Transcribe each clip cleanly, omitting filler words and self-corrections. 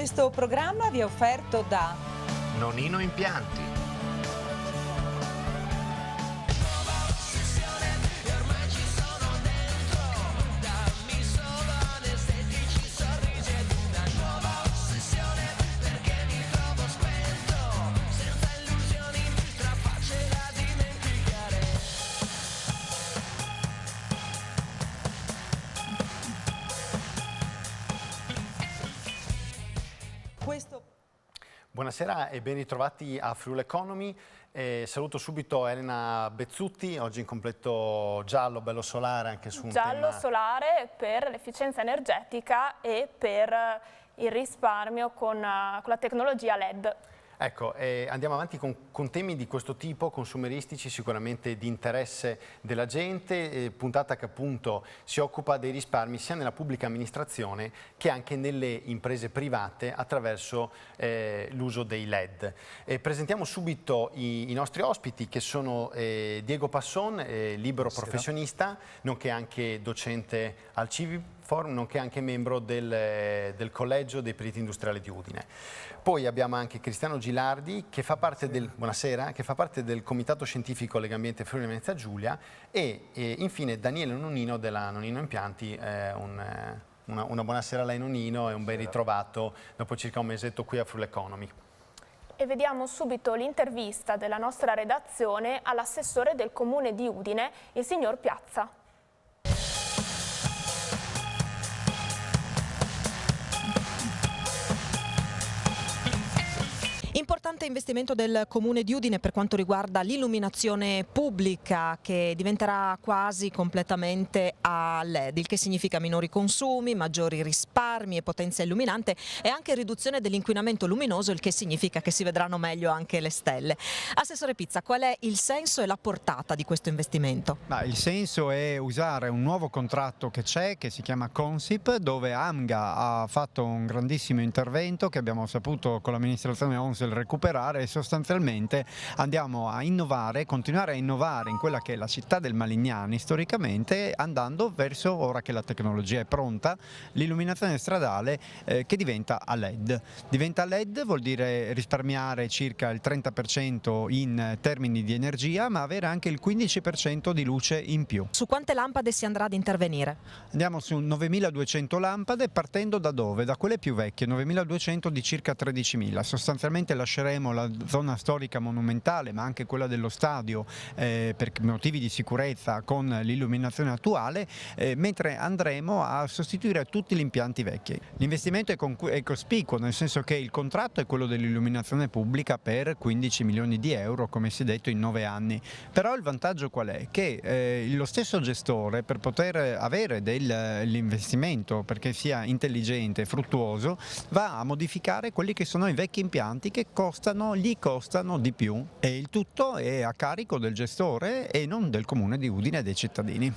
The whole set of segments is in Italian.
Questo programma vi è offerto da Nonino Impianti. Buonasera e ben ritrovati a Friuli Economy. Saluto subito Elena Bezzutti, oggi in completo giallo, bello solare anche su un giallo tema... solare per l'efficienza energetica e per il risparmio con la tecnologia LED. Ecco, andiamo avanti con temi di questo tipo, consumeristici, sicuramente di interesse della gente, puntata che appunto si occupa dei risparmi sia nella pubblica amministrazione che anche nelle imprese private attraverso l'uso dei LED. Presentiamo subito i nostri ospiti che sono Diego Passon, libero professionista, nonché anche docente al Civiforum, nonché anche membro del Collegio dei Periti Industriali di Udine. Poi abbiamo anche Cristiano Gilardi che fa parte del Comitato Scientifico Legambiente Friuli Venezia Giulia e infine Daniele Nonino della Nonino Impianti. Una buonasera a lei Nonino e un ben ritrovato dopo circa un mesetto qui a Friuli Economy. E vediamo subito l'intervista della nostra redazione all'assessore del Comune di Udine, il signor Piazza. Importante investimento del Comune di Udine per quanto riguarda l'illuminazione pubblica che diventerà quasi completamente a LED, il che significa minori consumi, maggiori risparmi e potenza illuminante e anche riduzione dell'inquinamento luminoso, il che significa che si vedranno meglio anche le stelle. Assessore Pizza, qual è il senso e la portata di questo investimento? Il senso è usare un nuovo contratto che c'è, che si chiama Consip, dove AMGA ha fatto un grandissimo intervento che abbiamo saputo con l'amministrazione ONSEL recuperare e sostanzialmente andiamo a innovare, continuare a innovare in quella che è la città del Malignani storicamente, andando verso, ora che la tecnologia è pronta, l'illuminazione stradale che diventa a LED. Diventa a LED vuol dire risparmiare circa il 30% in termini di energia, ma avere anche il 15% di luce in più. Su quante lampade si andrà ad intervenire? Andiamo su 9.200 lampade, partendo da dove? Da quelle più vecchie, 9.200 di circa 13.000. Sostanzialmente lasceremo la zona storica monumentale, ma anche quella dello stadio per motivi di sicurezza con l'illuminazione attuale, mentre andremo a sostituire tutti gli impianti vecchi. L'investimento è cospicuo, nel senso che il contratto è quello dell'illuminazione pubblica per 15 milioni di euro, come si è detto, in 9 anni. Però il vantaggio qual è? Che lo stesso gestore, per poter avere l'investimento, perché sia intelligente e fruttuoso, va a modificare quelli che sono i vecchi impianti che gli costano di più, e il tutto è a carico del gestore e non del Comune di Udine e dei cittadini.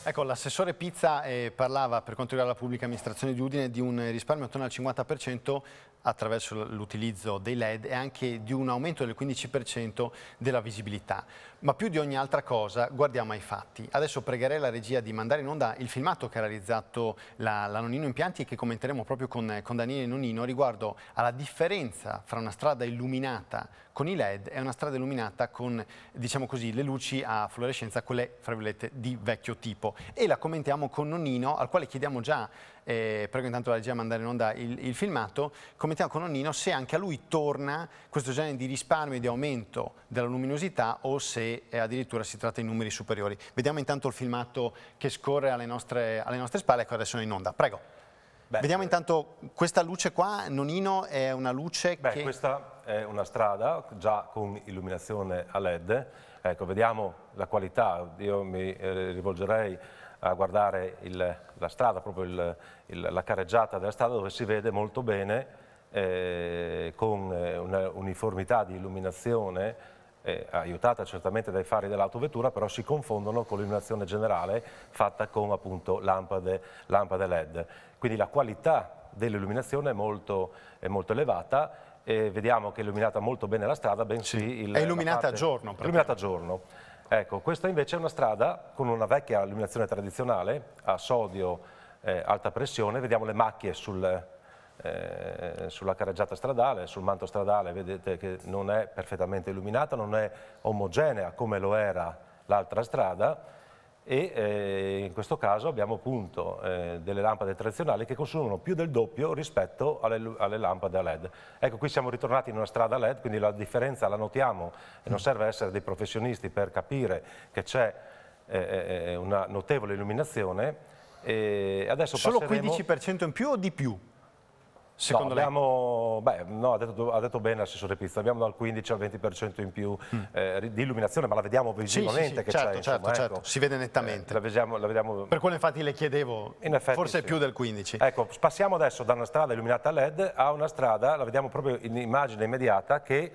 Ecco, l'assessore Pizza parlava, per quanto riguarda la pubblica amministrazione di Udine, di un risparmio attorno al 50% attraverso l'utilizzo dei LED e anche di un aumento del 15% della visibilità. Ma più di ogni altra cosa guardiamo ai fatti. Adesso pregherei la regia di mandare in onda il filmato che ha realizzato la Nonino Impianti e che commenteremo proprio con Daniele Nonino riguardo alla differenza fra una strada illuminata con i LED e una strada illuminata con, diciamo così, le luci a fluorescenza, quelle fra virgolette di vecchio tipo. E la commentiamo con Nonino, al quale chiediamo già, prego intanto la regia a mandare in onda il filmato, commentiamo con Nonino se anche a lui torna questo genere di risparmio e di aumento della luminosità o se addirittura si tratta di numeri superiori. Vediamo intanto il filmato che scorre alle nostre spalle, ecco adesso è in onda, prego. Vediamo intanto questa luce qua, Nonino, è una luce che... Questa è una strada già con illuminazione a LED, ecco, vediamo la qualità, io mi rivolgerei a guardare la strada, proprio la carreggiata della strada dove si vede molto bene con una uniformità di illuminazione aiutata certamente dai fari dell'autovettura, però si confondono con l'illuminazione generale fatta con appunto lampade LED. Quindi la qualità dell'illuminazione è molto elevata e vediamo che è illuminata molto bene la strada, bensì... È illuminata a giorno. Illuminata a giorno. Ecco, questa invece è una strada con una vecchia illuminazione tradizionale a sodio, alta pressione. Vediamo le macchie sulla carreggiata stradale, sul manto stradale, vedete che non è perfettamente illuminata, non è omogenea come lo era l'altra strada, e in questo caso abbiamo appunto delle lampade tradizionali che consumano più del doppio rispetto alle lampade a LED. Ecco, qui siamo ritornati in una strada LED, quindi la differenza la notiamo e non serve essere dei professionisti per capire che c'è una notevole illuminazione. E adesso Solo passeremo... 15% in più o di più? Secondo lei? No, ha detto bene l'assessore Pizza, abbiamo dal 15 al 20% in più di illuminazione, ma la vediamo visivamente che certo, c'è. Certo, insomma, certo, ecco. si vede nettamente. La vediamo... Per quello infatti le chiedevo, In effetti, forse sì. più del 15. Ecco, passiamo adesso da una strada illuminata a LED a una strada, la vediamo proprio in immagine immediata, che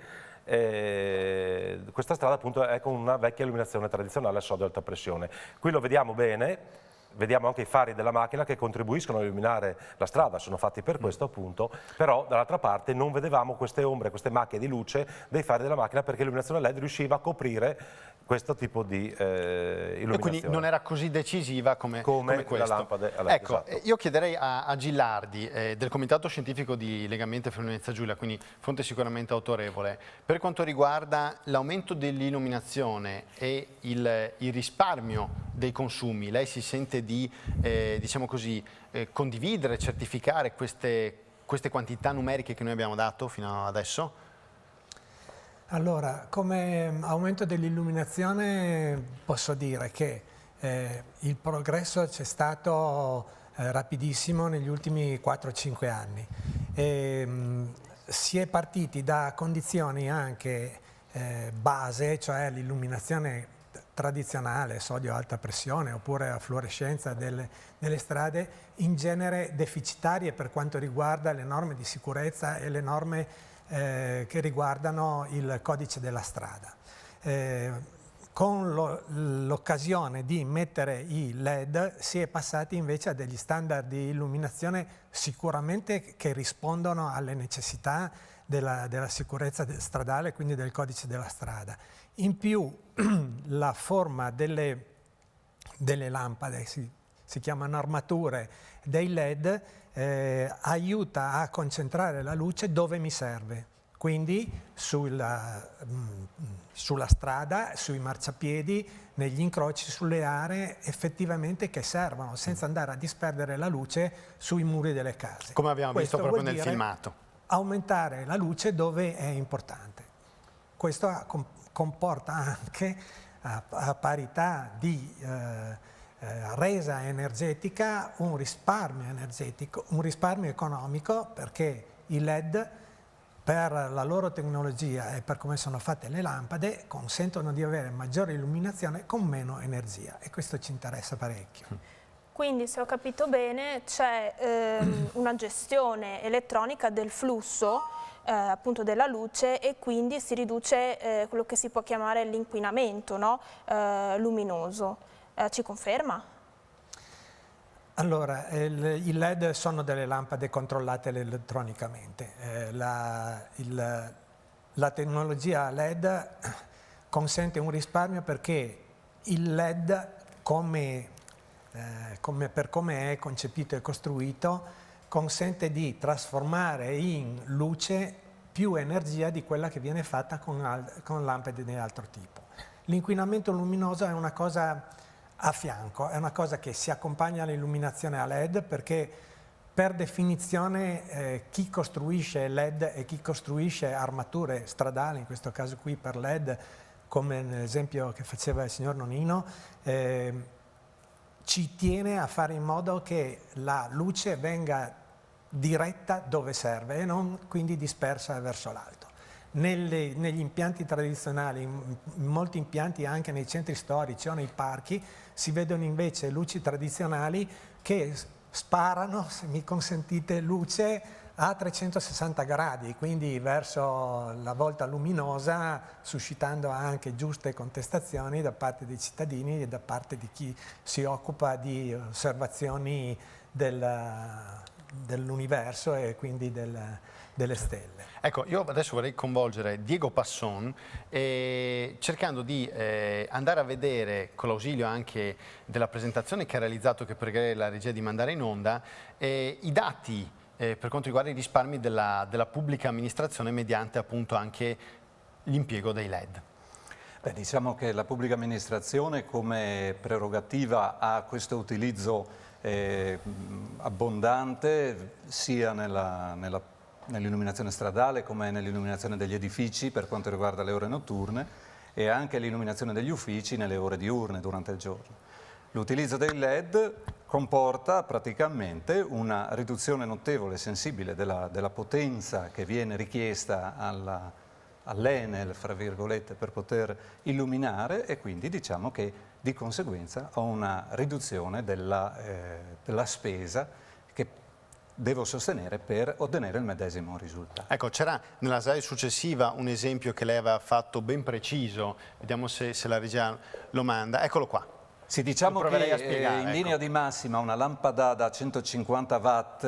questa strada appunto è con una vecchia illuminazione tradizionale a sodio alta pressione. Qui lo vediamo bene. Vediamo anche i fari della macchina che contribuiscono a illuminare la strada, sono fatti per questo appunto, però dall'altra parte non vedevamo queste ombre, queste macchie di luce dei fari della macchina perché l'illuminazione LED riusciva a coprire questo tipo di illuminazione. E quindi non era così decisiva come questo. la lampada a LED. Ecco, esatto. io chiederei a Gilardi del Comitato Scientifico di Legambiente Friuli Venezia Giulia, quindi fonte sicuramente autorevole, per quanto riguarda l'aumento dell'illuminazione e il risparmio dei consumi, lei si sente di diciamo così, condividere, certificare queste quantità numeriche che noi abbiamo dato fino adesso? Allora, come aumento dell'illuminazione posso dire che il progresso c'è stato rapidissimo negli ultimi 4-5 anni. Si è partiti da condizioni anche base, cioè l'illuminazione tradizionale, sodio a alta pressione oppure a fluorescenza delle strade, in genere deficitarie per quanto riguarda le norme di sicurezza e le norme che riguardano il codice della strada. Con l'occasione di mettere i LED si è passati invece a degli standard di illuminazione sicuramente che rispondono alle necessità della sicurezza stradale, quindi del codice della strada. In più la forma delle lampade, si chiamano armature dei LED, aiuta a concentrare la luce dove mi serve, quindi sulla strada, sui marciapiedi, negli incroci, sulle aree effettivamente che servono, senza andare a disperdere la luce sui muri delle case. Come abbiamo visto proprio nel filmato. Aumentare la luce dove è importante. Questo comporta anche, a parità di resa energetica, un risparmio energetico, un risparmio economico, perché i LED, per la loro tecnologia e per come sono fatte le lampade, consentono di avere maggiore illuminazione con meno energia, e questo ci interessa parecchio. Quindi, se ho capito bene, c'è una gestione elettronica del flusso appunto della luce, e quindi si riduce quello che si può chiamare l'inquinamento, no? Luminoso. Ci conferma? Allora, i LED sono delle lampade controllate elettronicamente. La tecnologia LED consente un risparmio perché il LED, per come è concepito e costruito, consente di trasformare in luce più energia di quella che viene fatta con lampade di altro tipo. L'inquinamento luminoso è una cosa a fianco, è una cosa che si accompagna all'illuminazione a LED, perché per definizione chi costruisce LED e chi costruisce armature stradali, in questo caso qui per LED, come nell'esempio che faceva il signor Nonino, ci tiene a fare in modo che la luce venga diretta dove serve e non quindi dispersa verso l'alto. Negli impianti tradizionali, in molti impianti anche nei centri storici o nei parchi, si vedono invece luci tradizionali che sparano, se mi consentite, luce a 360 gradi, quindi verso la volta luminosa, suscitando anche giuste contestazioni da parte dei cittadini e da parte di chi si occupa di osservazioni dell'universo e quindi delle stelle. Ecco, io adesso vorrei coinvolgere Diego Passon cercando di andare a vedere, con l'ausilio anche della presentazione che ha realizzato, che pregherei la regia di mandare in onda, i dati per quanto riguarda i risparmi della pubblica amministrazione mediante appunto anche l'impiego dei LED. Beh, diciamo che la pubblica amministrazione come prerogativa ha questo utilizzo abbondante sia nell'illuminazione stradale come nell'illuminazione degli edifici per quanto riguarda le ore notturne e anche l'illuminazione degli uffici nelle ore diurne durante il giorno. L'utilizzo dei LED comporta praticamente una riduzione notevole e sensibile della potenza che viene richiesta all'Enel, fra virgolette, per poter illuminare e quindi diciamo che di conseguenza ho una riduzione della spesa che devo sostenere per ottenere il medesimo risultato. Ecco, c'era nella slide successiva un esempio che lei aveva fatto ben preciso, vediamo se la regia lo manda, eccolo qua. Sì, diciamo che in ecco. linea di massima una lampada da 150 watt,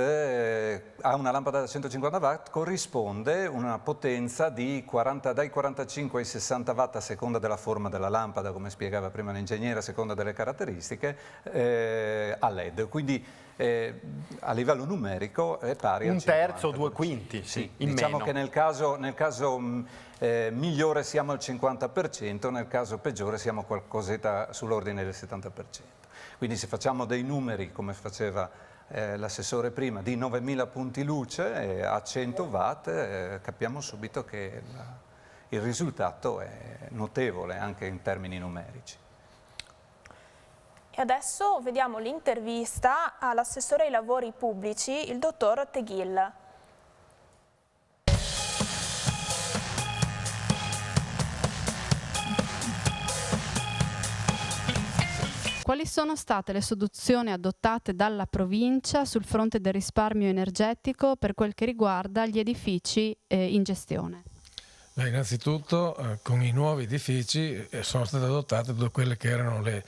a una lampada da 150 watt corrisponde una potenza dai 45 ai 60 watt a seconda della forma della lampada, come spiegava prima l'ingegnere, a seconda delle caratteristiche, a LED. Quindi a livello numerico è pari a 50. Un terzo, 2/5, sì, in diciamo meno. che nel caso migliore siamo al 50%, nel caso peggiore siamo qualcosetta sull'ordine del 70%. Quindi se facciamo dei numeri, come faceva l'assessore prima, di 9.000 punti luce a 100 watt, capiamo subito che il risultato è notevole anche in termini numerici. E adesso vediamo l'intervista all'assessore ai lavori pubblici, il dottor Teghil. Quali sono state le soluzioni adottate dalla provincia sul fronte del risparmio energetico per quel che riguarda gli edifici in gestione? Beh, innanzitutto con i nuovi edifici sono state adottate tutte quelle che erano le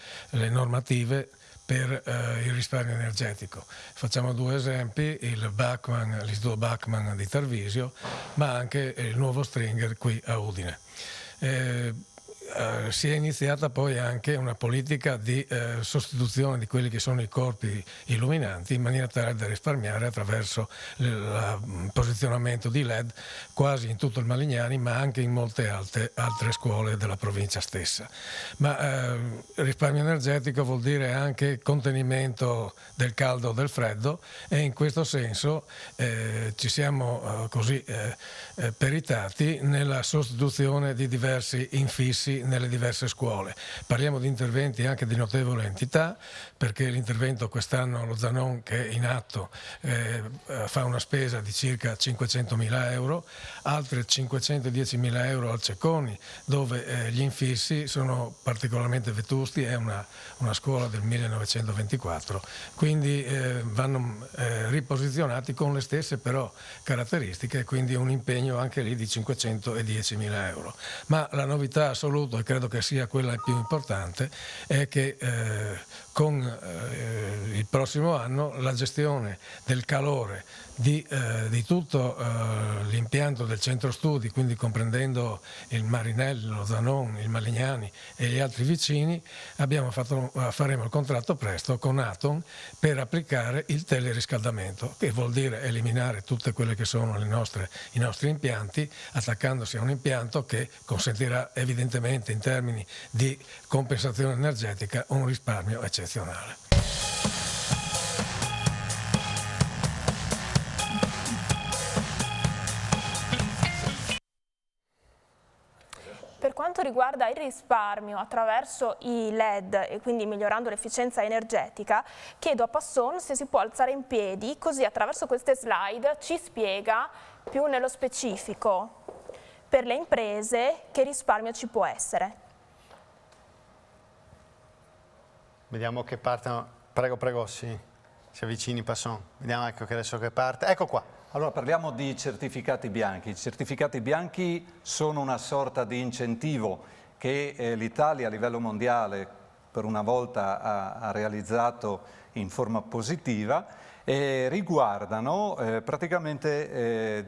normative per il risparmio energetico. Facciamo due esempi, l'Istituto Bachmann di Tarvisio, ma anche il nuovo Stringer qui a Udine. Si è iniziata poi anche una politica di sostituzione di quelli che sono i corpi illuminanti in maniera tale da risparmiare attraverso il posizionamento di LED quasi in tutto il Malignani, ma anche in molte altre scuole della provincia stessa. Ma risparmio energetico vuol dire anche contenimento del caldo o del freddo e in questo senso ci siamo così peritati nella sostituzione di diversi infissi nelle diverse scuole. Parliamo di interventi anche di notevole entità, perché l'intervento quest'anno, lo Zanon che è in atto, fa una spesa di circa 500.000 euro, altre 510.000 euro al Cecconi, dove gli infissi sono particolarmente vetusti, è una scuola del 1924, quindi vanno riposizionati con le stesse però caratteristiche, quindi un impegno anche lì di 510.000 euro. Ma la novità assoluta, e credo che sia quella più importante, è che con il prossimo anno la gestione del calore di tutto l'impianto del centro studi, quindi comprendendo il Marinello, lo Zanon, il Malignani e gli altri vicini, faremo il contratto presto con Aton per applicare il teleriscaldamento, che vuol dire eliminare tutte quelle che sono i nostri impianti, attaccandosi a un impianto che consentirà evidentemente in termini di compensazione energetica un risparmio eccezionale. Per quanto riguarda il risparmio attraverso i LED e quindi migliorando l'efficienza energetica, chiedo a Passon se si può alzare in piedi, così attraverso queste slide ci spiega più nello specifico per le imprese che risparmio ci può essere. Vediamo che partono. Prego, si avvicini Passon. Vediamo ecco che adesso che parte. Ecco qua. Allora parliamo di certificati bianchi. I certificati bianchi sono una sorta di incentivo che l'Italia a livello mondiale per una volta ha realizzato in forma positiva riguardano praticamente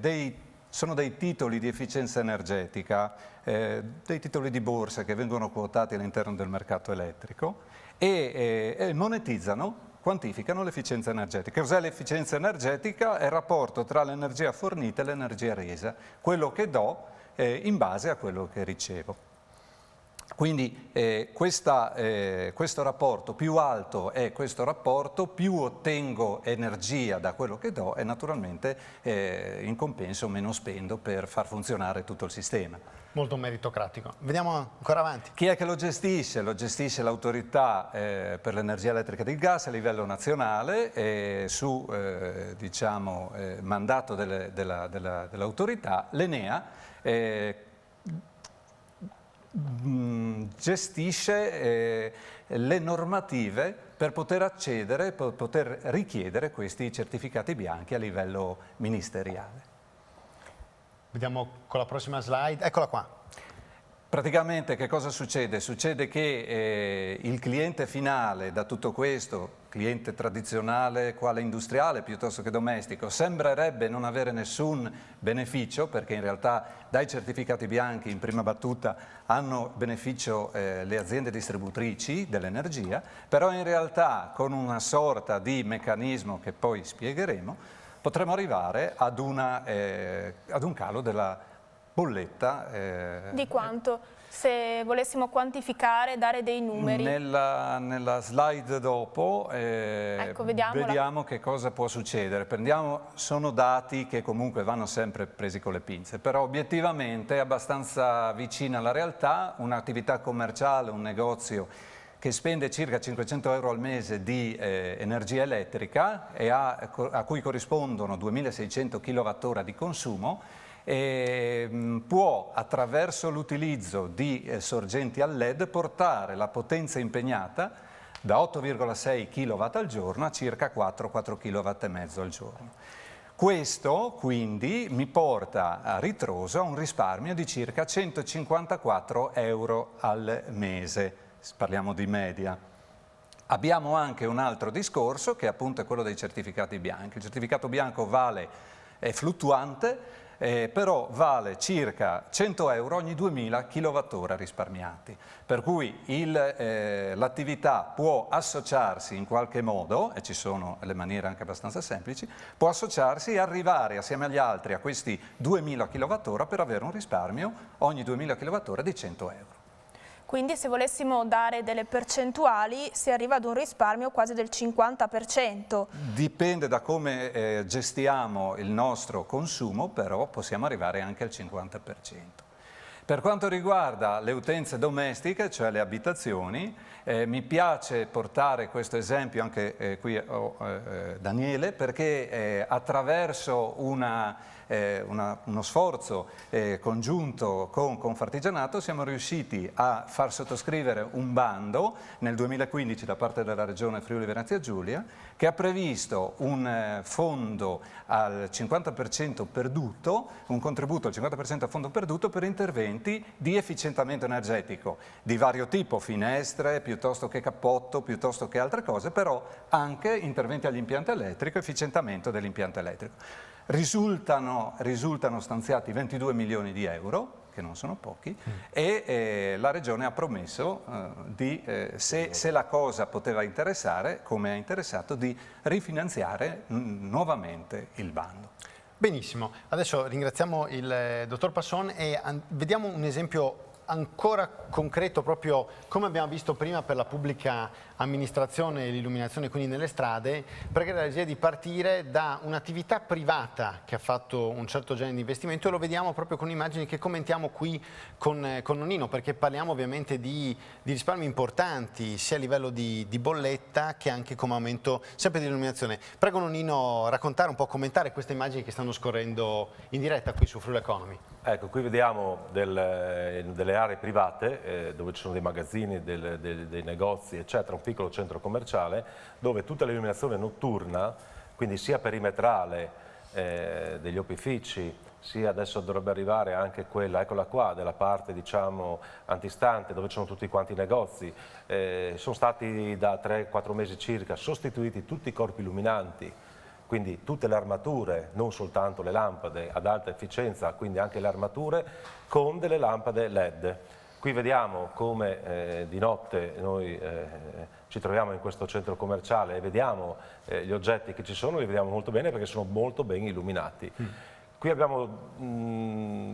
sono dei titoli di efficienza energetica, dei titoli di borsa che vengono quotati all'interno del mercato elettrico e monetizzano, quantificano l'efficienza energetica. Cos'è l'efficienza energetica? È il rapporto tra l'energia fornita e l'energia resa, quello che do in base a quello che ricevo. Quindi questo rapporto, più alto è questo rapporto, più ottengo energia da quello che do e naturalmente in compenso meno spendo per far funzionare tutto il sistema. Molto meritocratico. Vediamo ancora avanti. Chi è che lo gestisce? Lo gestisce l'autorità per l'energia elettrica e il gas a livello nazionale su diciamo, mandato dell'autorità. L'Enea gestisce le normative per poter accedere, per poter richiedere questi certificati bianchi a livello ministeriale. Vediamo con la prossima slide, eccola qua. Praticamente che cosa succede? Succede che il cliente finale da tutto questo, cliente tradizionale quale industriale piuttosto che domestico, sembrerebbe non avere nessun beneficio perché in realtà dai certificati bianchi in prima battuta hanno beneficio le aziende distributrici dell'energia, però in realtà con una sorta di meccanismo che poi spiegheremo potremo arrivare ad un calo della bolletta. Di quanto? Se volessimo quantificare, dare dei numeri. Nella slide dopo ecco, vediamo che cosa può succedere. Sono dati che comunque vanno sempre presi con le pinze, però obiettivamente è abbastanza vicina alla realtà. Un'attività commerciale, un negozio che spende circa 500 euro al mese di energia elettrica e a cui corrispondono 2600 kWh di consumo, può attraverso l'utilizzo di sorgenti a LED portare la potenza impegnata da 8,6 kW al giorno a circa 4 kW e mezzo al giorno. Questo quindi mi porta a ritroso a un risparmio di circa 154 euro al mese. Parliamo di media. Abbiamo anche un altro discorso che appunto è quello dei certificati bianchi. Il certificato bianco è fluttuante, però vale circa 100 euro ogni 2000 kWh risparmiati. Per cui l'attività può associarsi in qualche modo, e ci sono le maniere anche abbastanza semplici, può associarsi e arrivare assieme agli altri a questi 2000 kWh per avere un risparmio ogni 2000 kWh di 100 euro. Quindi se volessimo dare delle percentuali si arriva ad un risparmio quasi del 50%. Dipende da come gestiamo il nostro consumo, però possiamo arrivare anche al 50%. Per quanto riguarda le utenze domestiche, cioè le abitazioni, mi piace portare questo esempio, anche qui ho Daniele, perché attraverso uno sforzo congiunto con Confartigianato siamo riusciti a far sottoscrivere un bando nel 2015 da parte della Regione Friuli Venezia Giulia che ha previsto un fondo al 50% perduto, un contributo al 50% a fondo perduto per interventi di efficientamento energetico di vario tipo, finestre, piuttosto che cappotto, piuttosto che altre cose, però anche interventi all'impianto elettrico, efficientamento dell'impianto elettrico. Risultano stanziati 22 milioni di euro, che non sono pochi, e la Regione ha promesso se la cosa poteva interessare, come ha interessato, di rifinanziare nuovamente il bando. Benissimo, adesso ringraziamo il dottor Passon e vediamo un esempio ancora concreto, proprio come abbiamo visto prima per la pubblica amministrazione e l'illuminazione quindi nelle strade, perché la l'idea di partire da un'attività privata che ha fatto un certo genere di investimento e lo vediamo proprio con immagini che commentiamo qui con Nonnino, perché parliamo ovviamente di risparmi importanti sia a livello di bolletta che anche come aumento sempre di illuminazione. Prego Nonnino raccontare un po', commentare queste immagini che stanno scorrendo in diretta qui su Friuli Economy. Ecco, qui vediamo delle aree private dove ci sono dei magazzini, dei negozi, eccetera, un piccolo centro commerciale dove tutta l'illuminazione notturna, quindi sia perimetrale degli opifici, sia adesso dovrebbe arrivare anche quella, eccola qua, della parte diciamo antistante dove ci sono tutti quanti i negozi, sono stati da 3-4 mesi circa sostituiti tutti i corpi illuminanti quindi tutte le armature, non soltanto le lampade ad alta efficienza, quindi anche le armature con delle lampade LED. Qui vediamo come di notte noi ci troviamo in questo centro commerciale e vediamo gli oggetti che ci sono, li vediamo molto bene perché sono molto ben illuminati. Qui abbiamo,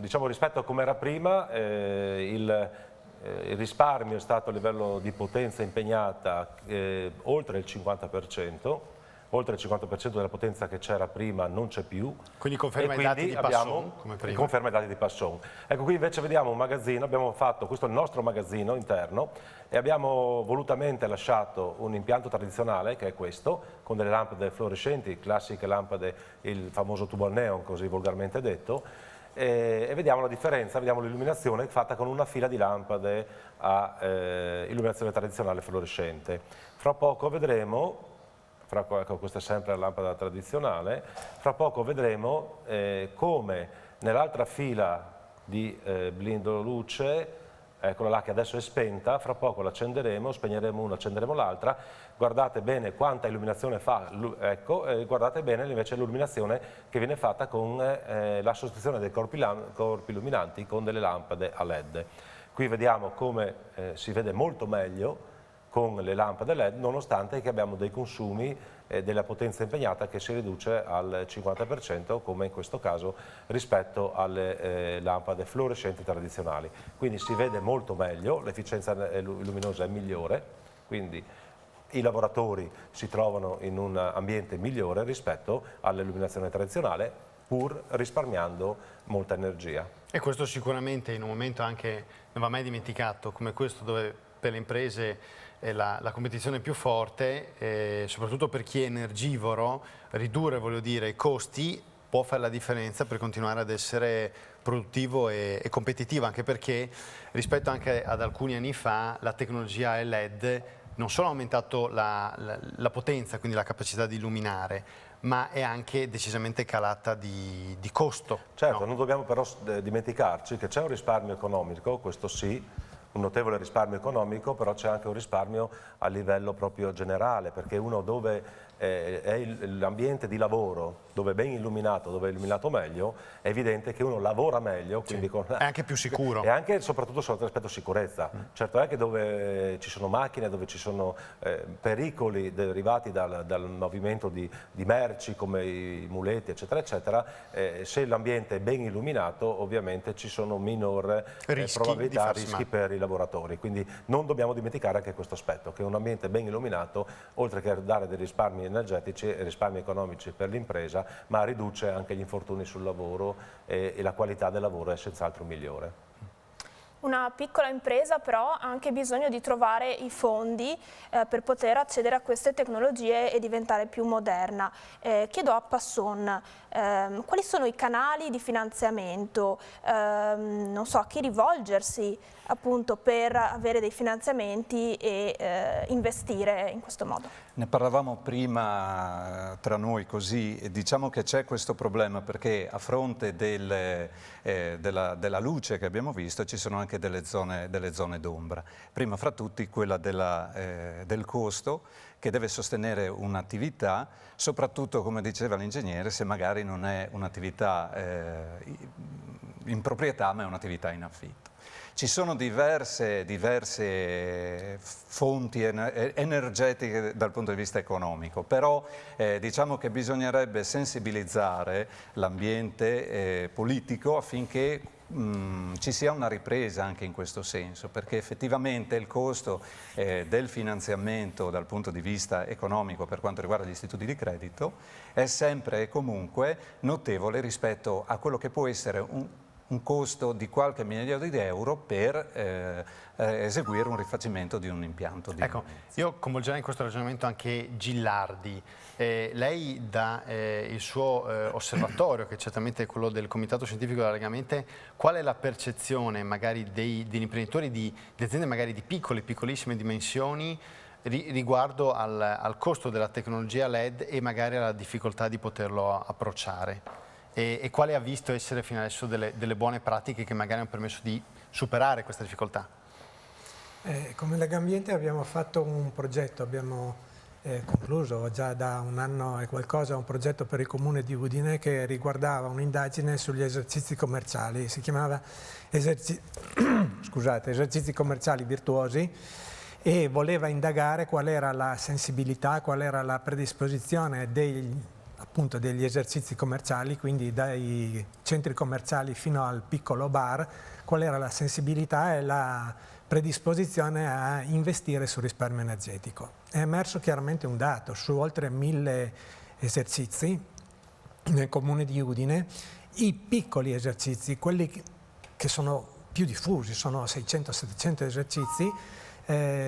diciamo, rispetto a come era prima, il risparmio è stato a livello di potenza impegnata oltre il 50%, oltre il 50% della potenza che c'era prima non c'è più. Quindi conferma i dati di Passon, come prima. Conferma i dati di Passon. Ecco, qui invece vediamo un magazzino, abbiamo fatto, questo è il nostro magazzino interno, e abbiamo volutamente lasciato un impianto tradizionale, che è questo, con delle lampade fluorescenti, classiche lampade, il famoso tubo al neon, così volgarmente detto, e vediamo la differenza, vediamo l'illuminazione fatta con una fila di lampade a illuminazione tradizionale fluorescente. Fra poco vedremo, ecco, questa è sempre la lampada tradizionale, fra poco vedremo come nell'altra fila di blindo luce, eccola là che adesso è spenta, fra poco l'accenderemo, spegneremo una, accenderemo l'altra, guardate bene quanta illuminazione fa, ecco, guardate bene invece l'illuminazione che viene fatta con la sostituzione dei corpi illuminanti con delle lampade a LED. Qui vediamo come si vede molto meglio con le lampade LED, nonostante che abbiamo dei consumi della potenza impegnata che si riduce al 50%, come in questo caso, rispetto alle lampade fluorescenti tradizionali. Quindi si vede molto meglio, l'efficienza luminosa è migliore, quindi i lavoratori si trovano in un ambiente migliore rispetto all'illuminazione tradizionale, pur risparmiando molta energia. E questo sicuramente in un momento anche, non va mai dimenticato, come questo dove per le imprese la competizione è più forte, soprattutto per chi è energivoro, ridurre, voglio dire, i costi può fare la differenza per continuare ad essere produttivo e competitivo, anche perché rispetto anche ad alcuni anni fa la tecnologia LED non solo ha aumentato la potenza, quindi la capacità di illuminare, ma è anche decisamente calata di costo. Certo, no? Non dobbiamo però dimenticarci che c'è un risparmio economico, questo sì, un notevole risparmio economico, però c'è anche un risparmio a livello proprio generale, perché uno dove è l'ambiente di lavoro, dove è ben illuminato, dove è illuminato meglio, è evidente che uno lavora meglio, quindi è anche più sicuro. E anche soprattutto sotto l'aspetto sicurezza. Certo è che dove ci sono macchine, dove ci sono pericoli derivati dal movimento di merci come i muletti, eccetera, eccetera, se l'ambiente è ben illuminato, ovviamente ci sono minor probabilità, rischi per i lavoratori. Quindi non dobbiamo dimenticare anche questo aspetto, che un ambiente ben illuminato, oltre che a dare dei risparmi energetici e risparmi economici per l'impresa, ma riduce anche gli infortuni sul lavoro e la qualità del lavoro è senz'altro migliore. Una piccola impresa però ha anche bisogno di trovare i fondi per poter accedere a queste tecnologie e diventare più moderna. Chiedo a Passon, quali sono i canali di finanziamento, non so, a chi rivolgersi appunto per avere dei finanziamenti e investire in questo modo? Ne parlavamo prima tra noi così, e diciamo che c'è questo problema perché a fronte della luce che abbiamo visto ci sono anche delle zone d'ombra. Prima fra tutti quella del costo che deve sostenere un'attività, soprattutto come diceva l'ingegnere, se magari non è un'attività in proprietà ma è un'attività in affitto. Ci sono diverse fonti energetiche dal punto di vista economico, però diciamo che bisognerebbe sensibilizzare l'ambiente politico affinché ci sia una ripresa anche in questo senso, perché effettivamente il costo del finanziamento dal punto di vista economico per quanto riguarda gli istituti di credito è sempre e comunque notevole rispetto a quello che può essere un costo di qualche migliaio di euro per eseguire un rifacimento di un impianto. Ecco, io coinvolgerei in questo ragionamento anche Gillardi. Lei da il suo osservatorio, che certamente è quello del Comitato Scientifico della Lega Ambiente, qual è la percezione magari degli imprenditori di aziende magari di piccolissime dimensioni riguardo al costo della tecnologia LED e magari alla difficoltà di poterlo approcciare? E quale ha visto essere fino adesso delle buone pratiche che magari hanno permesso di superare questa difficoltà? Come Lega Ambiente abbiamo fatto un progetto, abbiamo concluso già da un anno e qualcosa un progetto per il Comune di Udine che riguardava un'indagine sugli esercizi commerciali, si chiamava esercizi commerciali virtuosi, e voleva indagare qual era la sensibilità, qual era la predisposizione appunto degli esercizi commerciali, quindi dai centri commerciali fino al piccolo bar, qual era la sensibilità e la predisposizione a investire sul risparmio energetico. È emerso chiaramente un dato: su oltre 1000 esercizi nel comune di Udine, i piccoli esercizi, quelli che sono più diffusi, sono 600-700 esercizi,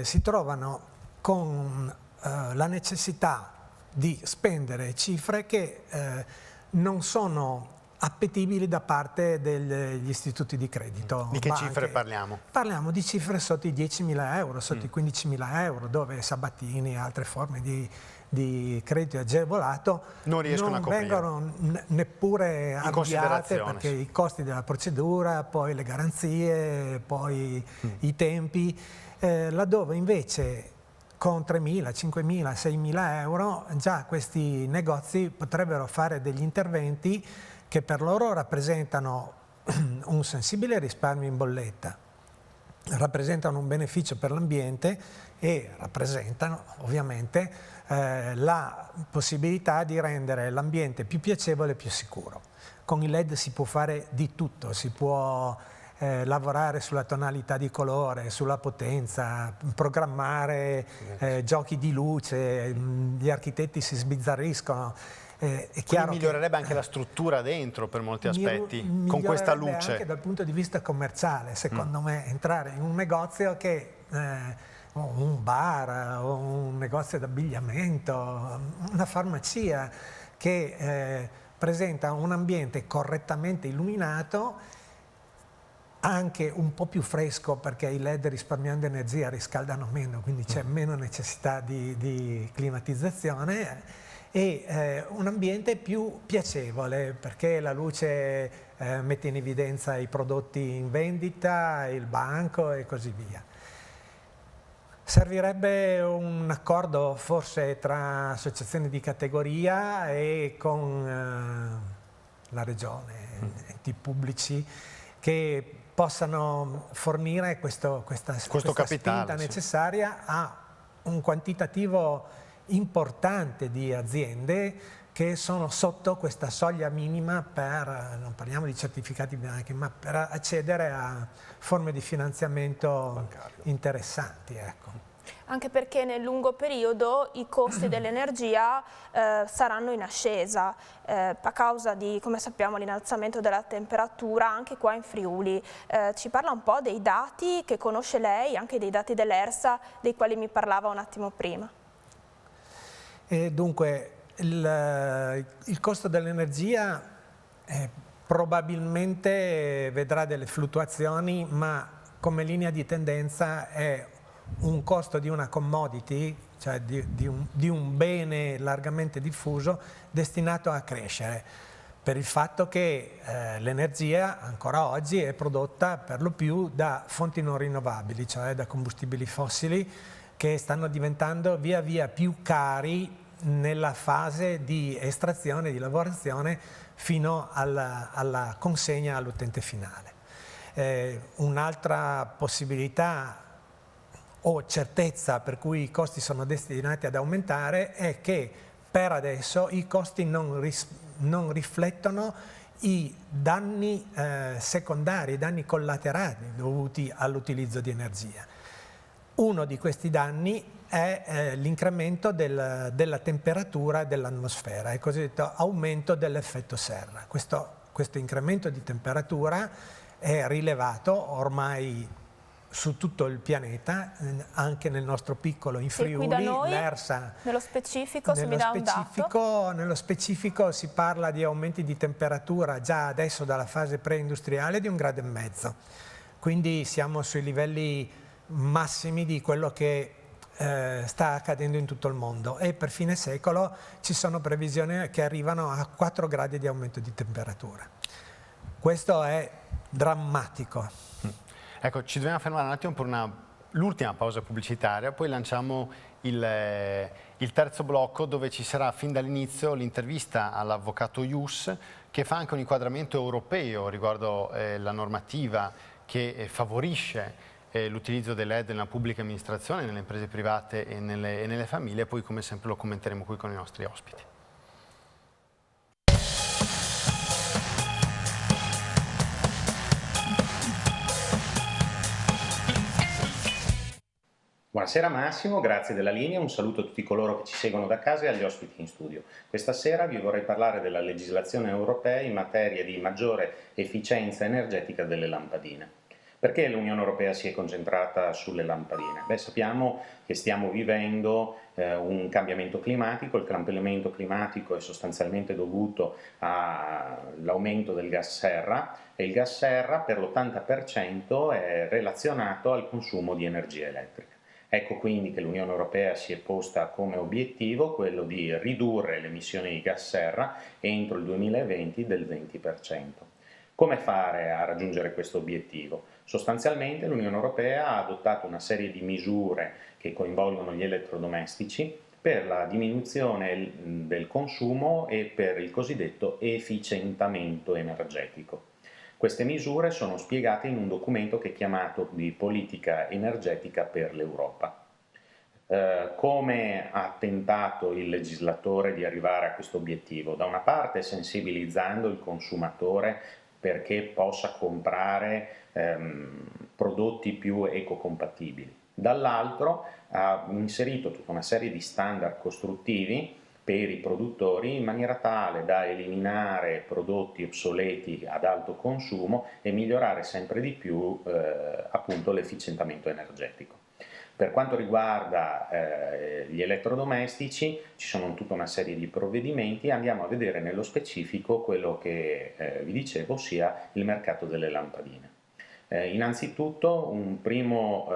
si trovano con la necessità di spendere cifre che non sono appetibili da parte degli istituti di credito. Di che banche. cifre parliamo? Parliamo di cifre sotto i 10.000 euro, sotto i 15.000 euro, dove Sabatini e altre forme di credito agevolato non riescono a coprire. Vengono neppure avviate, perché i costi della procedura, poi le garanzie, poi i tempi, laddove invece con 3.000, 5.000, 6.000 euro già questi negozi potrebbero fare degli interventi che per loro rappresentano un sensibile risparmio in bolletta, rappresentano un beneficio per l'ambiente e rappresentano ovviamente la possibilità di rendere l'ambiente più piacevole e più sicuro. Con i LED si può fare di tutto, si può lavorare sulla tonalità di colore, sulla potenza, programmare giochi di luce, gli architetti si sbizzarriscono. È chiaro che migliorerebbe anche la struttura dentro per molti aspetti, con questa luce. Anche dal punto di vista commerciale, secondo me, entrare in un negozio che un bar o un negozio d'abbigliamento, una farmacia che presenta un ambiente correttamente illuminato, anche un po' più fresco, perché i LED, risparmiando energia, riscaldano meno, quindi c'è meno necessità di climatizzazione, e un ambiente più piacevole, perché la luce mette in evidenza i prodotti in vendita, il banco e così via. Servirebbe un accordo forse tra associazioni di categoria e con la regione, enti pubblici, che possano fornire questa spinta necessaria a un quantitativo importante di aziende che sono sotto questa soglia minima per, non parliamo di certificati bianchi, ma per accedere a forme di finanziamento bancario interessanti. Ecco. Anche perché nel lungo periodo i costi dell'energia saranno in ascesa a causa di, come sappiamo, l'innalzamento della temperatura anche qua in Friuli. Ci parla un po' dei dati che conosce lei, anche dei dati dell'ERSA, dei quali mi parlava un attimo prima. E dunque il costo dell'energia probabilmente vedrà delle fluttuazioni, ma come linea di tendenza è un costo di una commodity, cioè di un bene largamente diffuso, destinato a crescere, per il fatto che l'energia ancora oggi è prodotta per lo più da fonti non rinnovabili, cioè da combustibili fossili, che stanno diventando via via più cari nella fase di estrazione, di lavorazione, fino alla consegna all'utente finale. Un'altra possibilità o certezza per cui i costi sono destinati ad aumentare è che per adesso i costi non riflettono i danni secondari, i danni collaterali dovuti all'utilizzo di energia. Uno di questi danni è l'incremento della temperatura dell'atmosfera, il cosiddetto aumento dell'effetto serra. Questo incremento di temperatura è rilevato ormai su tutto il pianeta, anche nel nostro piccolo in Friuli, l'ERSA. Nello specifico, se mi dà un dato? Nello specifico si parla di aumenti di temperatura già adesso dalla fase preindustriale di 1,5 gradi. Quindi siamo sui livelli massimi di quello che sta accadendo in tutto il mondo, e per fine secolo ci sono previsioni che arrivano a 4 gradi di aumento di temperatura. Questo è drammatico. Ecco, ci dobbiamo fermare un attimo per l'ultima pausa pubblicitaria, poi lanciamo il terzo blocco, dove ci sarà fin dall'inizio l'intervista all'avvocato Ius, che fa anche un inquadramento europeo riguardo la normativa che favorisce l'utilizzo dei LED nella pubblica amministrazione, nelle imprese private e nelle famiglie. Poi, come sempre, lo commenteremo qui con i nostri ospiti. Buonasera Massimo, grazie della linea, un saluto a tutti coloro che ci seguono da casa e agli ospiti in studio. Questa sera vi vorrei parlare della legislazione europea in materia di maggiore efficienza energetica delle lampadine. Perché l'Unione Europea si è concentrata sulle lampadine? Beh, sappiamo che stiamo vivendo un cambiamento climatico. Il cambiamento climatico è sostanzialmente dovuto all'aumento del gas serra, e il gas serra per l'80% è relazionato al consumo di energia elettrica. Ecco quindi che l'Unione Europea si è posta come obiettivo quello di ridurre le emissioni di gas serra entro il 2020 del 20%. Come fare a raggiungere questo obiettivo? Sostanzialmente l'Unione Europea ha adottato una serie di misure che coinvolgono gli elettrodomestici per la diminuzione del consumo e per il cosiddetto efficientamento energetico. Queste misure sono spiegate in un documento che è chiamato di politica energetica per l'Europa. Come ha tentato il legislatore di arrivare a questo obiettivo? Da una parte sensibilizzando il consumatore perché possa comprare prodotti più ecocompatibili. Dall'altro ha inserito tutta una serie di standard costruttivi per i produttori in maniera tale da eliminare prodotti obsoleti ad alto consumo e migliorare sempre di più appunto l'efficientamento energetico. Per quanto riguarda gli elettrodomestici ci sono tutta una serie di provvedimenti. Andiamo a vedere nello specifico quello che vi dicevo, ossia il mercato delle lampadine. Innanzitutto un primo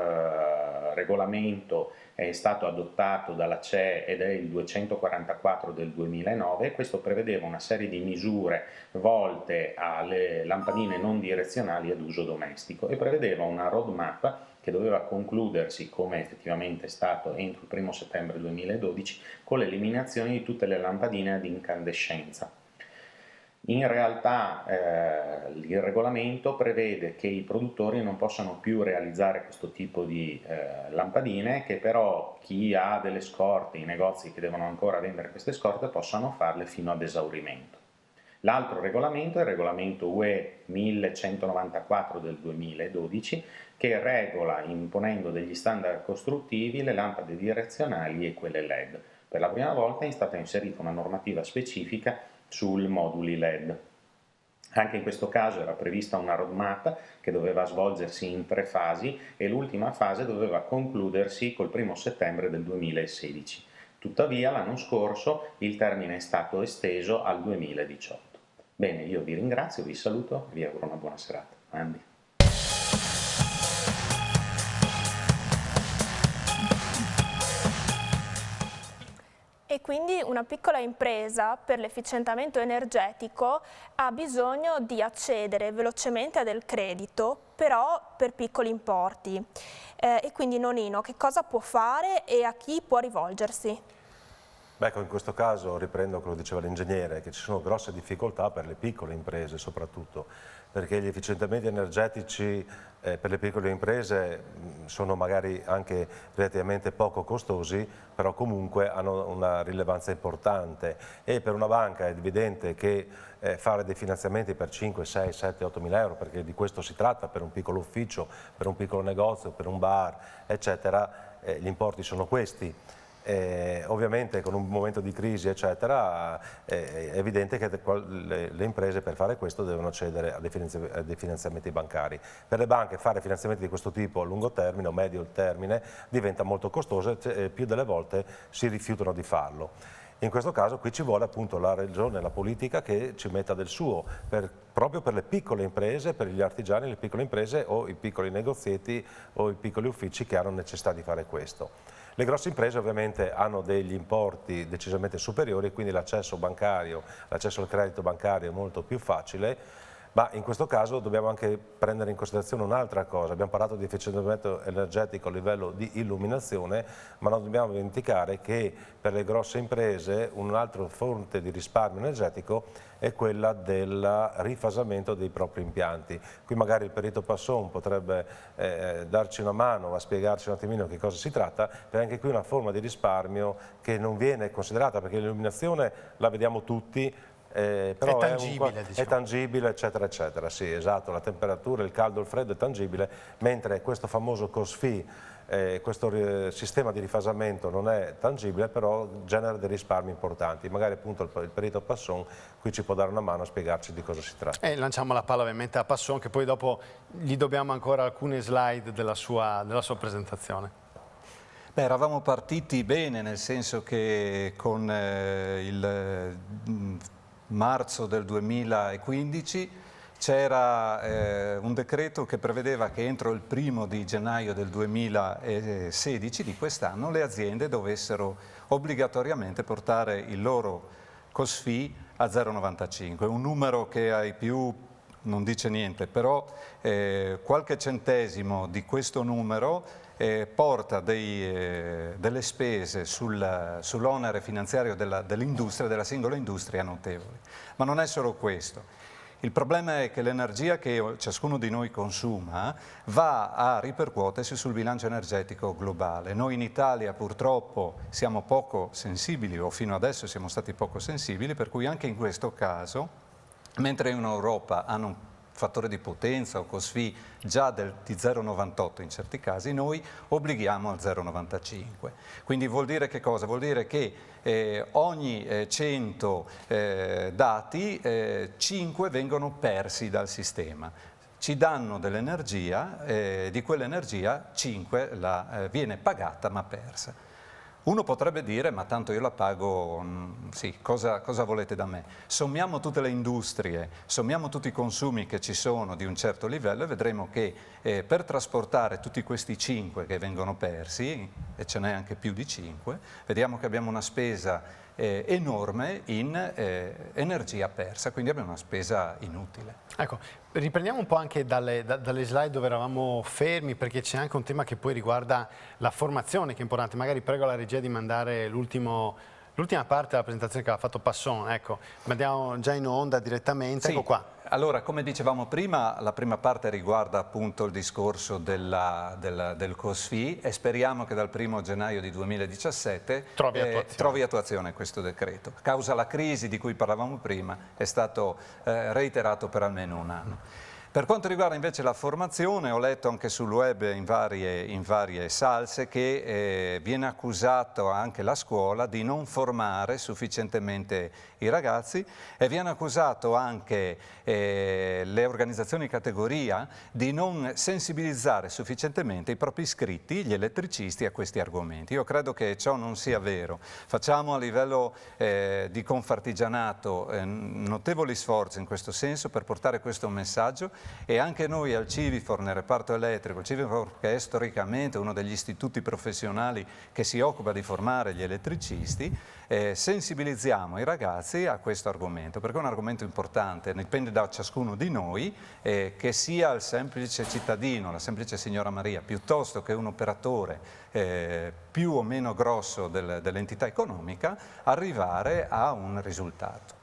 regolamento è stato adottato dalla CEE ed è il 244 del 2009. Questo prevedeva una serie di misure volte alle lampadine non direzionali ad uso domestico e prevedeva una roadmap che doveva concludersi, come effettivamente è stato, entro il 1 settembre 2012 con l'eliminazione di tutte le lampadine ad incandescenza. In realtà il regolamento prevede che i produttori non possano più realizzare questo tipo di lampadine, che però chi ha delle scorte, i negozi che devono ancora vendere queste scorte, possano farle fino ad esaurimento. L'altro regolamento è il regolamento UE 1194 del 2012, che regola, imponendo degli standard costruttivi, le lampade direzionali e quelle LED. Per la prima volta è stata inserita una normativa specifica sul moduli LED. Anche in questo caso era prevista una roadmap che doveva svolgersi in 3 fasi e l'ultima fase doveva concludersi col 1 settembre del 2016. Tuttavia l'anno scorso il termine è stato esteso al 2018. Bene, io vi ringrazio, vi saluto e vi auguro una buona serata. Andy. E quindi una piccola impresa per l'efficientamento energetico ha bisogno di accedere velocemente a del credito, però per piccoli importi. E quindi Nonino, che cosa può fare e a chi può rivolgersi? Beh, in questo caso riprendo quello che diceva l'ingegnere, che ci sono grosse difficoltà per le piccole imprese soprattutto, perché gli efficientamenti energetici per le piccole imprese sono magari anche relativamente poco costosi, però comunque hanno una rilevanza importante e per una banca è evidente che fare dei finanziamenti per 5, 6, 7, 8 mila euro, perché di questo si tratta per un piccolo ufficio, per un piccolo negozio, per un bar, eccetera, gli importi sono questi. Ovviamente con un momento di crisi eccetera è evidente che le imprese per fare questo devono accedere a dei finanziamenti bancari. Per le banche fare finanziamenti di questo tipo a lungo termine o medio termine diventa molto costoso e più delle volte si rifiutano di farlo. In questo caso qui ci vuole appunto la regione, la politica che ci metta del suo, proprio per le piccole imprese, per gli artigiani, le piccole imprese o i piccoli negozietti o i piccoli uffici che hanno necessità di fare questo. Le grosse imprese ovviamente hanno degli importi decisamente superiori, quindi l'accesso bancario, l'accesso al credito bancario è molto più facile. Ma in questo caso dobbiamo anche prendere in considerazione un'altra cosa. Abbiamo parlato di efficientamento energetico a livello di illuminazione, ma non dobbiamo dimenticare che per le grosse imprese un'altra fonte di risparmio energetico è quella del rifasamento dei propri impianti. Qui magari il perito Passon potrebbe darci una mano a spiegarci un attimino che cosa si tratta, perché anche qui è una forma di risparmio che non viene considerata, perché l'illuminazione la vediamo tutti, però è tangibile, è tangibile, eccetera, eccetera. Sì, esatto, la temperatura, il caldo, il freddo è tangibile, mentre questo famoso COSFI, questo sistema di rifasamento non è tangibile, però genera dei risparmi importanti. Magari appunto il perito Passon qui ci può dare una mano a spiegarci di cosa si tratta. E lanciamo la palla ovviamente a Passon, che poi dopo gli dobbiamo ancora alcune slide della sua presentazione. Beh, eravamo partiti bene, nel senso che con il marzo del 2015 c'era un decreto che prevedeva che entro il 1° di gennaio del 2016 di quest'anno le aziende dovessero obbligatoriamente portare il loro COSFI a 0,95, un numero che ai più non dice niente, però qualche centesimo di questo numero porta delle spese sull'onere finanziario dell'industria, della singola industria, notevoli. Ma non è solo questo. Il problema è che l'energia che ciascuno di noi consuma va a ripercuotersi sul bilancio energetico globale. Noi in Italia purtroppo siamo poco sensibili, o fino adesso siamo stati poco sensibili, per cui anche in questo caso, mentre in Europa hanno un fattore di potenza o COSFI già di 0,98 in certi casi, noi obblighiamo al 0,95. Quindi vuol dire che cosa? Vuol dire che ogni 100 dati, 5 vengono persi dal sistema. Ci danno dell'energia, di quell'energia 5 viene pagata ma persa. Uno potrebbe dire, ma tanto io la pago, sì, cosa volete da me? Sommiamo tutte le industrie, sommiamo tutti i consumi che ci sono di un certo livello e vedremo che per trasportare tutti questi 5 che vengono persi, e ce n'è anche più di 5, vediamo che abbiamo una spesa enorme in energia persa, quindi abbiamo una spesa inutile. Ecco, riprendiamo un po' anche dalle slide dove eravamo fermi, perché c'è anche un tema che poi riguarda la formazione, che è importante. Magari prego la regia di mandare l'ultima parte della presentazione che aveva fatto Passon. Ecco, andiamo già in onda direttamente, sì. Ecco qua. Allora, come dicevamo prima, la prima parte riguarda appunto il discorso del COSFI e speriamo che dal 1° gennaio di 2017 trovi attuazione questo decreto. Causa la crisi di cui parlavamo prima, è stato reiterato per almeno un anno. Per quanto riguarda invece la formazione, ho letto anche sul web in varie salse che viene accusato anche la scuola di non formare sufficientemente i ragazzi e viene accusato anche le organizzazioni di categoria di non sensibilizzare sufficientemente i propri iscritti, gli elettricisti, a questi argomenti. Io credo che ciò non sia vero. Facciamo a livello di Confartigianato notevoli sforzi in questo senso per portare questo messaggio. E anche noi al Civifor, nel reparto elettrico, il Civifor che è storicamente uno degli istituti professionali che si occupa di formare gli elettricisti, sensibilizziamo i ragazzi a questo argomento, perché è un argomento importante, dipende da ciascuno di noi, che sia il semplice cittadino, la semplice signora Maria, piuttosto che un operatore più o meno grosso dell'entità economica, arrivare a un risultato.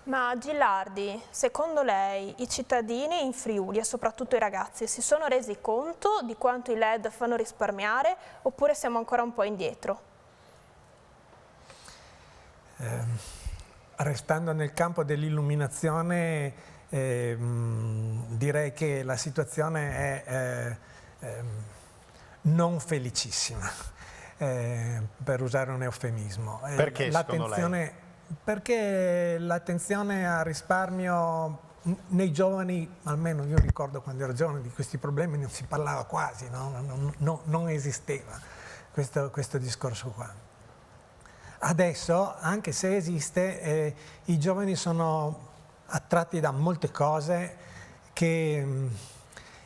Ma Gilardi, secondo lei i cittadini in Friuli e soprattutto i ragazzi si sono resi conto di quanto i LED fanno risparmiare oppure siamo ancora un po' indietro? Restando nel campo dell'illuminazione, direi che la situazione è non felicissima, per usare un eufemismo. Perché secondo lei? Perché l'attenzione al risparmio nei giovani, almeno io ricordo quando ero giovane, di questi problemi non si parlava quasi, no? Non esisteva questo discorso qua. Adesso, anche se esiste, i giovani sono attratti da molte cose che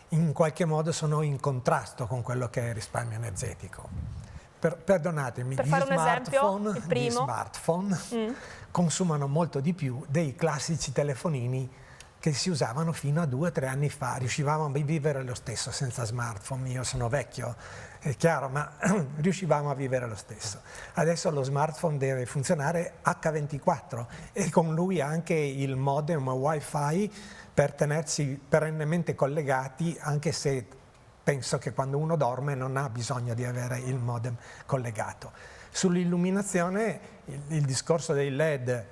in qualche modo sono in contrasto con quello che è il risparmio energetico. Perdonatemi, per fare un esempio, gli smartphone consumano molto di più dei classici telefonini che si usavano fino a 2 o 3 anni fa. Riuscivamo a vivere lo stesso senza smartphone. Io sono vecchio, è chiaro, ma riuscivamo a vivere lo stesso. Adesso lo smartphone deve funzionare H24 e con lui anche il modem Wi-Fi per tenersi perennemente collegati, anche se penso che quando uno dorme non ha bisogno di avere il modem collegato. Sull'illuminazione il discorso dei LED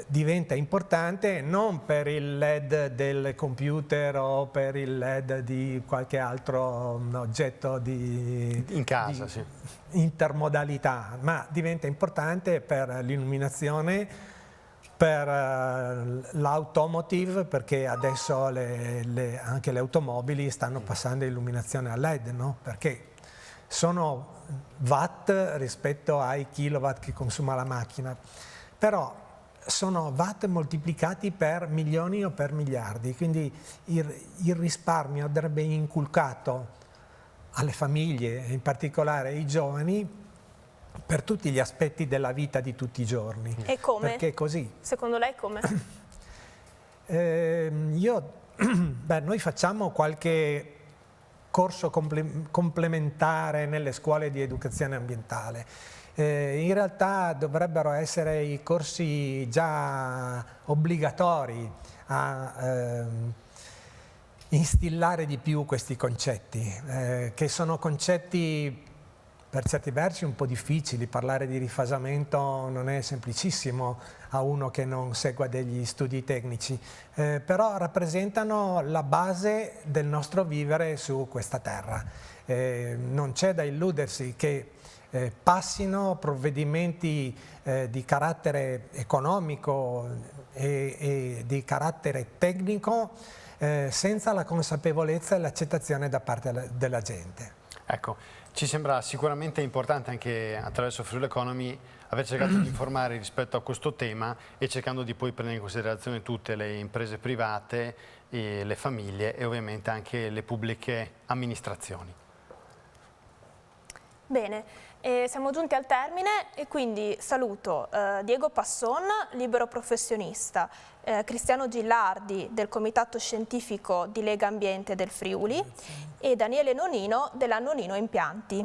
diventa importante non per il LED del computer o per il LED di qualche altro oggetto in casa, sì, intermodalità, ma diventa importante per l'illuminazione, per l'automotive, perché adesso anche le automobili stanno passando illuminazione a LED, no? Perché sono watt rispetto ai kilowatt che consuma la macchina, però sono watt moltiplicati per milioni o per miliardi, quindi il risparmio andrebbe inculcato alle famiglie, in particolare ai giovani, per tutti gli aspetti della vita di tutti i giorni. E come? Perché è così. Secondo lei come? Noi facciamo qualche corso complementare nelle scuole di educazione ambientale. In realtà dovrebbero essere i corsi già obbligatori a instillare di più questi concetti, che sono concetti per certi versi un po' difficili. Parlare di rifasamento non è semplicissimo a uno che non segua degli studi tecnici, però rappresentano la base del nostro vivere su questa terra. Non c'è da illudersi che passino provvedimenti di carattere economico e di carattere tecnico senza la consapevolezza e l'accettazione da parte della gente. Ecco, ci sembra sicuramente importante anche attraverso Friuli Economy aver cercato di informare rispetto a questo tema e cercando di poi prendere in considerazione tutte le imprese private, le famiglie e ovviamente anche le pubbliche amministrazioni. Bene, siamo giunti al termine e quindi saluto Diego Passon, libero professionista, Cristiano Gillardi del Comitato Scientifico di Lega Ambiente del Friuli e Daniele Nonino della Nonino Impianti.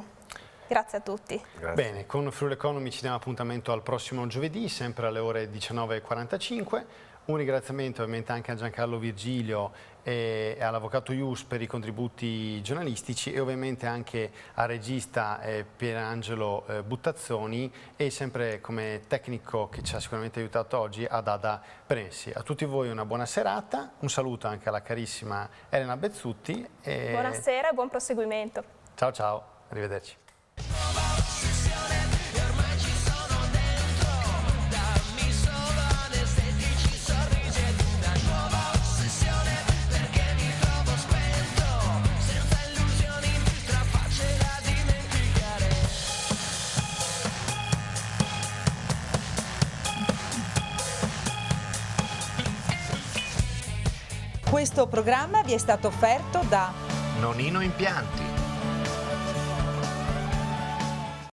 Grazie a tutti. Grazie. Bene, con Friuli Economy ci diamo appuntamento al prossimo giovedì, sempre alle ore 19:45. Un ringraziamento ovviamente anche a Giancarlo Virgilio e all'avvocato Ius per i contributi giornalistici e ovviamente anche al regista Pierangelo Buttazzoni e sempre come tecnico che ci ha sicuramente aiutato oggi ad Ada Prensi. A tutti voi una buona serata, un saluto anche alla carissima Elena Bezzutti. Buonasera e buon proseguimento. Ciao ciao, arrivederci. Questo programma vi è stato offerto da Nonino Impianti.